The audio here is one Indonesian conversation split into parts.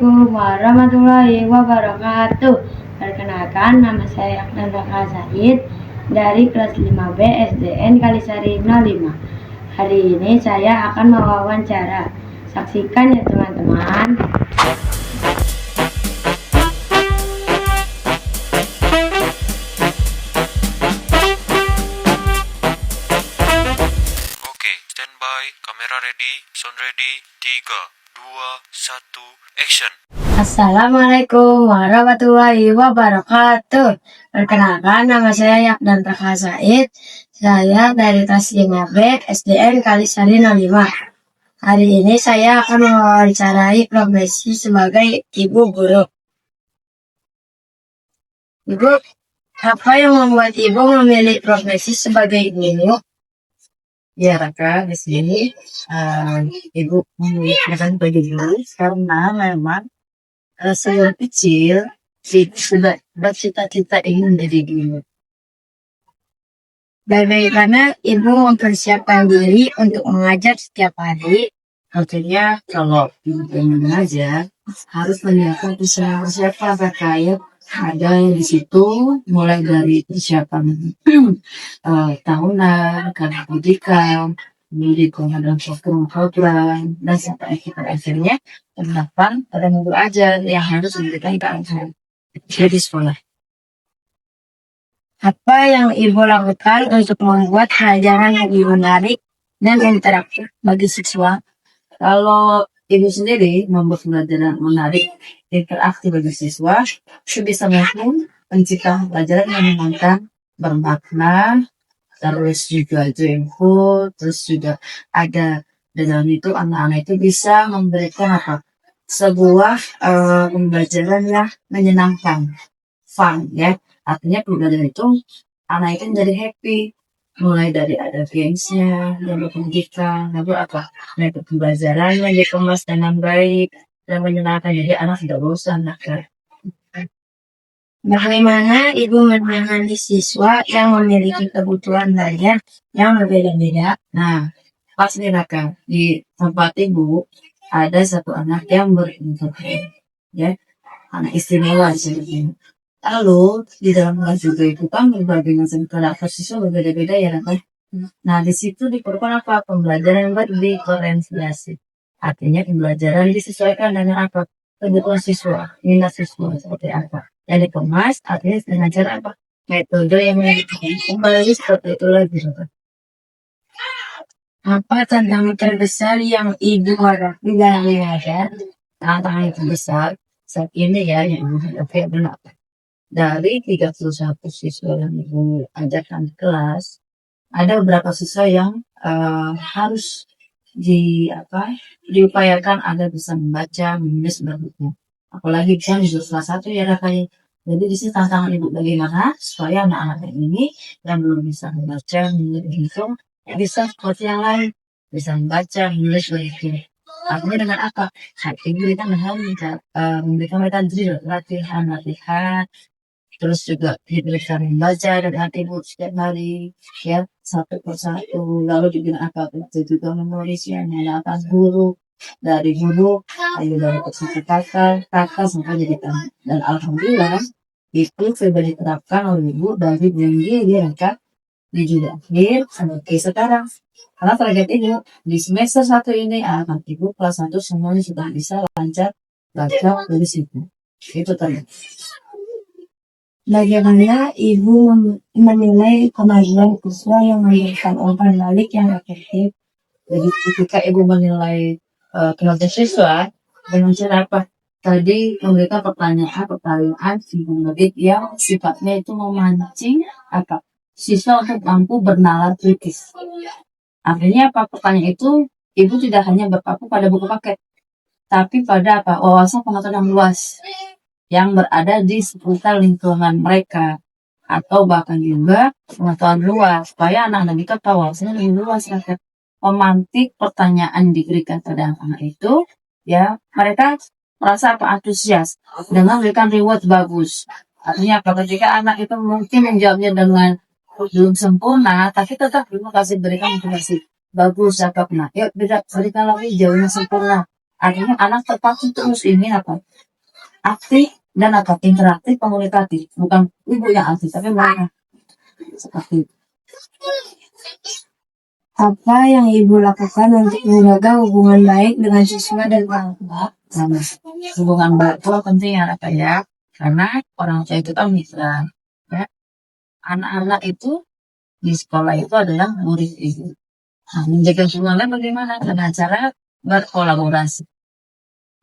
Assalamualaikum warahmatullahi wabarakatuh. Perkenalkan, nama saya Aknandra Said dari kelas 5B SDN Kalisari 05. Hari ini saya akan mewawancara. Saksikan ya teman-teman. Oke, standby, kamera ready, sound ready, 3, 2, 1, action. Assalamualaikum warahmatullahi wabarakatuh. Perkenalkan, nama saya Yakdan Raka Said. Saya dari kelas 5B SDN Kalisari 05. Hari ini saya akan mewawancarai profesi sebagai ibu guru. Ibu, apa yang membuat ibu memilih profesi sebagai guru? Ya Raka, di sini ibu memilihkan sebagai guru karena memang sejak kecil sudah bercita-cita ingin menjadi guru. Bagaimana ibu mempersiapkan diri untuk mengajar setiap hari? Artinya kalau ibu ingin mengajar harus menyiapkan persiapan terkait ada di situ mulai dari persiapan tahunan, karena pendidikan, dalam program dan sampai akhirnya penerapan pada minggu ajar yang harus diberikan ke anak di sekolah. Apa yang ibu lakukan untuk membuat pelajaran lebih menarik dan interaktif bagi siswa? Kalau ibu sendiri membuat pelajaran menarik, interaktif bagi siswa, sebisa mungkin menciptakan pelajaran yang menyenangkan, bermakna, terus juga joyful, terus juga ada di dalam itu anak-anak itu bisa memberikan sebuah pembelajaran yang menyenangkan, fun ya. Artinya pembelajaran itu anak itu menjadi happy, mulai dari ada gamesnya, lalu pendidikan, lalu metode pembelajaran yang dikemas dengan baik dan menyenangkan, jadi anak tidak bosan. Bagaimana ibu menangani siswa yang memiliki kebutuhan belajar yang berbeda-beda? Nah, pas nih Raka, di tempat ibu ada satu anak yang berintrovert, ya, anak istimewa disebutnya. Lalu di dalam kelas juga itu kan berbagai macam karakter siswa berbeda-beda ya Raka. Nah, di situ diperlukan pembelajaran yang berdiferensiasi. Artinya pembelajaran disesuaikan dengan kebutuhan siswa, minat siswa seperti apa. Yang dikemas artinya dengan cara metode yang kembali seperti itu lagi Raka. Apa tantangan terbesar yang ibu hadapi dalam mengajar? Tantangan yang terbesar saat ini ya yang ibu hadapi adalah dari 31 siswa yang ibu ajarkan di kelas, ada beberapa siswa yang harus diupayakan agar bisa membaca, menulis, berbuku. Apalagi bisa di salah satu ya kayak. Jadi di sini tantangan ibu bagaimana supaya anak-anak ini yang belum bisa membaca, menulis, berhitung bisa seperti yang lain, bisa membaca, menulis, berhitung. Artinya dengan apa? Ibu kita memberikan mereka drill, latihan, terus juga diberikan membaca dan ibu setiap hari ya satu persatu, lalu juga itu juga menulisnya menggunakan guru dari guru, ayo dari persatu kakak sampai jadi kan. Dan alhamdulillah itu sudah diterapkan oleh ibu dari janji dia kan di juga akhir sampai sekarang. Karena target ibu di semester 1 ini anak ibu kelas 1 semuanya sudah bisa lancar baca tulis itu. Itu target. Bagaimana ibu menilai kemajuan siswa yang memberikan umpan balik yang efektif? Jadi ketika ibu menilai kinerja siswa dengan cara apa? Tadi memberikan pertanyaan singkat yang sifatnya itu memancing siswa untuk mampu bernalar kritis. Artinya pertanyaan itu ibu tidak hanya berpaku pada buku paket, tapi pada wawasan pengetahuan yang luas yang berada di seputar lingkungan mereka, atau bahkan juga pengetahuan luas supaya anak-anak kita tahu wawasannya lebih luas. Memantik pertanyaan diberikan pada anak itu ya mereka merasa antusias dengan memberikan reward bagus. Artinya ketika anak itu mungkin menjawabnya dengan belum sempurna tapi tetap ibu kasih berikan motivasi bagus, yuk berikan lagi jauhnya sempurna. Artinya anak terpacu terus ingin apa? Aktif dan apa? Interaktif, komunikatif. Bukan ibu yang aktif, tapi mereka seperti itu. Apa yang ibu lakukan untuk menjaga hubungan baik dengan siswa dan orang tua? Sama hubungan baik itu penting ya Raka ya, karena orang tua itu kan mitra. Ya. Anak-anak itu di sekolah itu adalah murid ibu. Nah, menjaga hubungannya bagaimana? Dengan cara berkolaborasi,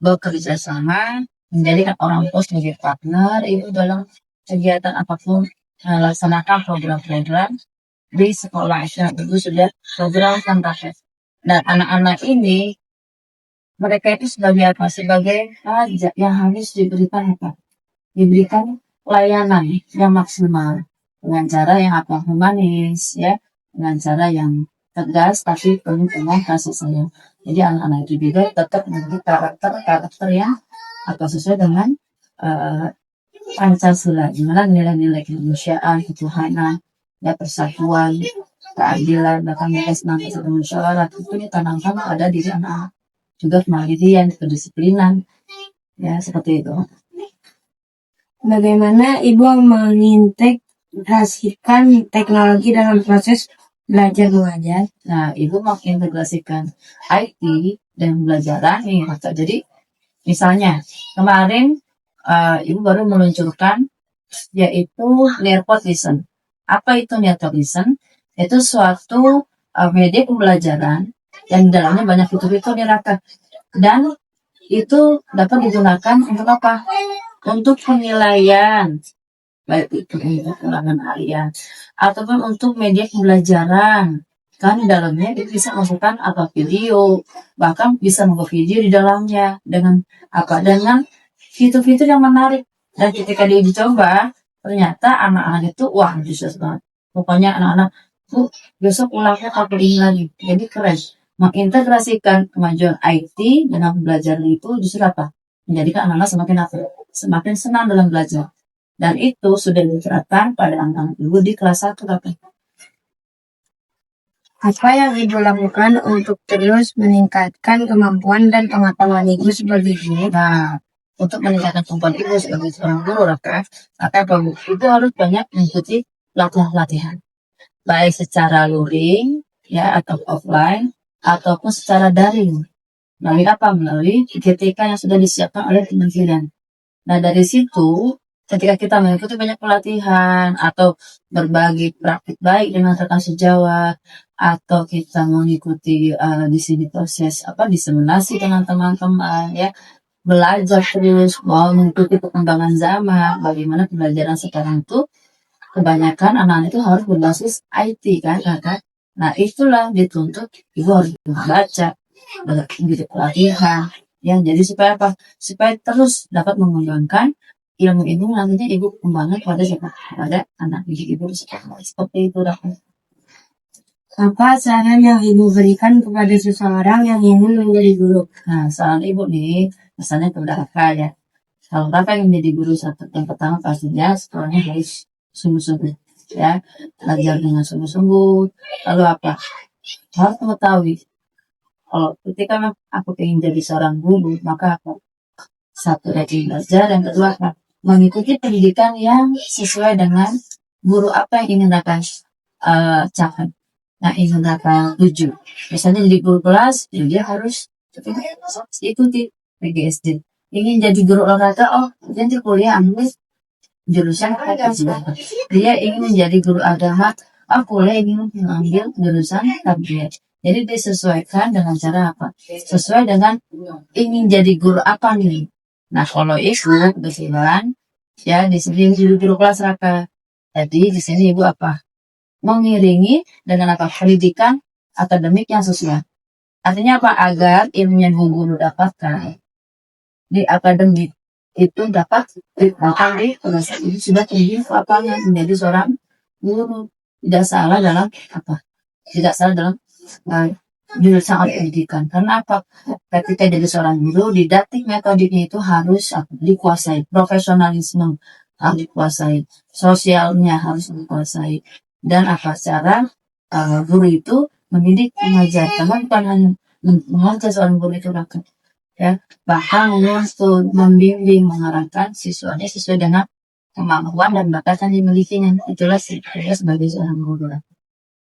bekerja sama, menjadikan orang tua sebagai partner ibu dalam kegiatan apapun, melaksanakan program-program di sekolah itu sudah program tanpa. Dan anak-anak ini mereka itu sebagai apa? Sebagai pajak yang harus diberikan apa? Diberikan layanan yang maksimal dengan cara yang apa? Humanis ya, dengan cara yang tegas tapi penuh dengan kasih sayang. Jadi anak-anak itu juga tetap memiliki karakter yang apa sesuai dengan Pancasila, gimana nilai-nilai kemanusiaan, ketuhanan, ya persatuan, keadilan, bahkan kesenangan dan musyawarah itu ditanamkan pada diri anak. Juga kemandirian, kedisiplinan, ya seperti itu. Bagaimana ibu mengintegrasikan teknologi dalam proses belajar mengajar? Nah, ibu mengintegrasikan IT dan pembelajaran nih, Kak. Jadi, misalnya kemarin ibu baru meluncurkan yaitu Nearpod Listen. Apa itu Nearpod Listen? Itu suatu media pembelajaran yang di dalamnya banyak fitur-fitur nih, Raka. Dan itu dapat digunakan untuk apa? Untuk penilaian, baik itu untuk ulangan harian ataupun untuk media pembelajaran. Kan di dalamnya itu bisa masukkan apa video, bahkan bisa membuat video di dalamnya dengan apa? Dengan fitur-fitur yang menarik. Dan ketika diuji coba, ternyata anak-anak itu wah antusias banget. Pokoknya anak-anak besok ulangnya pakai ini lagi. Jadi keren. Mengintegrasikan kemajuan IT dengan pembelajaran itu justru apa? Menjadikan anak-anak semakin senang dalam belajar. Dan itu sudah diterapkan pada anak-anak ibu di kelas 1 Kak. Apa yang ibu lakukan untuk terus meningkatkan kemampuan dan pengetahuan ibu sebagai guru? Nah, untuk meningkatkan kemampuan ibu sebagai seorang guru Raka, maka ibu harus banyak mengikuti latihan-latihan. Baik secara luring ya atau offline ataupun secara daring. Melalui apa? Melalui ketika yang sudah disiapkan oleh kementerian. Nah, dari situ ketika kita mengikuti banyak pelatihan atau berbagi praktik baik dengan rekan sejawat atau kita mengikuti di sini proses diseminasi dengan teman-teman ya, belajar terus mau mengikuti perkembangan zaman, bagaimana pembelajaran sekarang itu kebanyakan anak-anak itu harus berbasis IT kan. Nah, itulah dituntut ibu harus baca, begitu pelatihan ya, jadi supaya apa? Supaya terus dapat mengembangkan ilmu nantinya ibu kembangkan pada siapa? Pada anak didik ibu seperti itu dah. Apa saran yang ibu berikan kepada seseorang yang ingin menjadi guru? Nah, saran ibu nih, misalnya kepada kakak ya. Kalau kakak yang menjadi guru yang pertama pastinya sekolahnya harus sungguh-sungguh ya, belajar dengan sungguh-sungguh. Lalu apa? Harus mengetahui kalau ketika aku ingin jadi seorang guru, maka aku satu rajin belajar, yang kedua apa? Mengikuti pendidikan yang sesuai dengan guru apa yang ingin akan capai. Nah, ingin akan tuju. Misalnya jadi guru kelas, dia harus ikuti PGSD. Ingin jadi guru olahraga, nanti kuliah ambil jurusan agama. Dia ingin menjadi guru agama, kuliah ingin mengambil jurusan tarbiyah. Jadi disesuaikan dengan cara apa? Sesuai dengan ingin jadi guru apa nih. Nah, kalau ibu kebetulan ya di sini guru kelas Raka. Jadi di sini ibu apa? Mengiringi dengan apa? Pendidikan akademik yang sesuai. Artinya apa? Agar ilmu yang guru dapatkan di akademik itu dapat diterapkan di kelas ini sudah tinggi ke lapangan menjadi seorang guru. Tidak salah dalam apa? Tidak salah dalam jurusan pendidikan. Karena apa? Ketika jadi seorang guru, didaktik metodiknya itu harus dikuasai. Profesionalisme harus dikuasai. Sosialnya harus dikuasai. Dan apa cara guru itu mendidik mengajar. Karena bukan hanya mengajar seorang guru itu ya bahkan untuk membimbing mengarahkan siswanya sesuai dengan kemampuan dan bakat yang dimilikinya. Itulah sih saya sebagai seorang guru.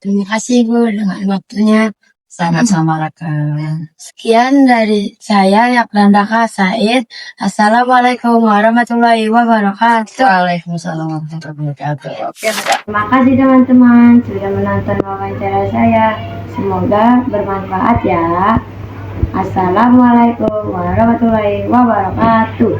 Terima kasih Bu dengan waktunya. Sama-sama Raka. Sekian dari saya Yaklandaka Said. Assalamualaikum warahmatullahi wabarakatuh. Waalaikumsalam warahmatullahi wabarakatuh. Terima kasih teman-teman sudah menonton wawancara saya. Semoga bermanfaat ya. Assalamualaikum warahmatullahi wabarakatuh.